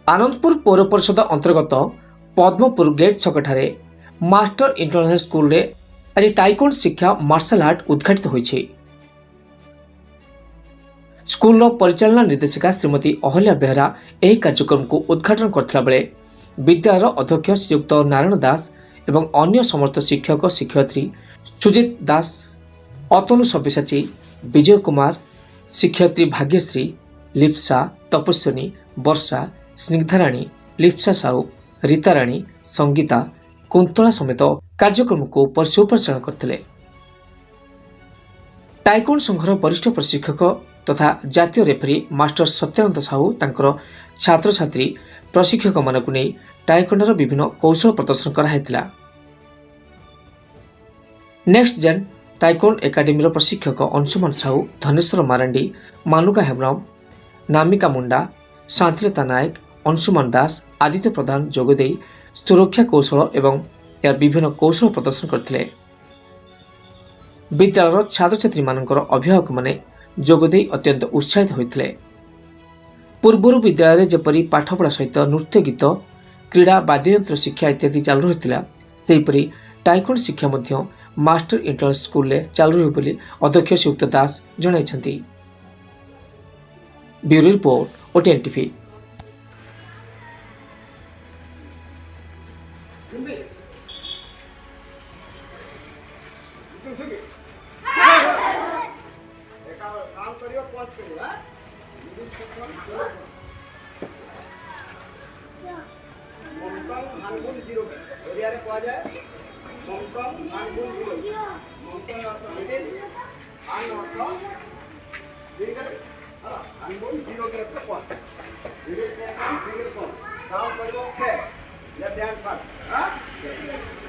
आनंदपुर पौर परिषद अंतर्गत पद्मपुर गेट छकठारे मास्टर इंटरनेशनल स्कूल रे आज टाइकोंड शिक्षा मार्शल आर्ट उद्घाटित होइछि। स्कूल परिचालना निर्देशिका श्रीमती अहल्या बेहरा यह कार्यक्रम को उद्घाटन करथिला बेले विद्यालयर अध्यक्ष श्रीयुक्त नारायण दास एवं अन्य समस्त शिक्षक शिक्षयित्री सुजित दास, अतनु सब्यसाची, विजय कुमार, शिक्षयित्री भाग्यश्री, लिप्सा, तपस्विनी, वर्षा, स्निग्धाराणी, लिप्सा साहू, रीताराणी, संगीता, कुंतला समेत कार्यक्रम को परिचालन करथिले। टाइकोंड संघर वरिष्ठ प्रशिक्षक तथा जातीय रेफरी मास्टर सत्यानंद साहू तांकर छात्र छात्री प्रशिक्षक मानकु नै टाइकोंडर विभिन्न कौशल प्रदर्शन कराइथिला। नेक्स्ट जेन टाइकोंड एकाडेमी प्रशिक्षक अंशुमान साहू, धनेश्वर मारांडी, मानुका हेम्ब्रम, नामिका मुंडा, शांतिलता नायक, अंशुमान दास, आदित्य प्रधान जोगदे सुरक्षा कौशल एवं यार विभिन्न कौशल प्रदर्शन करथिले। विद्यालयर छात्र छात्री मानकर अभिभावक माने जोगदे अत्यंत उत्साहित होइथिले। पूर्वर विद्यालय जेपरी पाठपढ़ा सहित नृत्य, गीत, क्रीड़ा, वाद्ययंत्र शिक्षा इत्यादि चालू रहिथिला, सेहिपरि टाइकोंड शिक्षा मध्य मास्टर इंटरनेशनल स्कूल ले चालू रहिबो बोली अध्यक्ष श्रीयुक्त दास जणाइछन्ति। Bureau report, OTN TV. Now,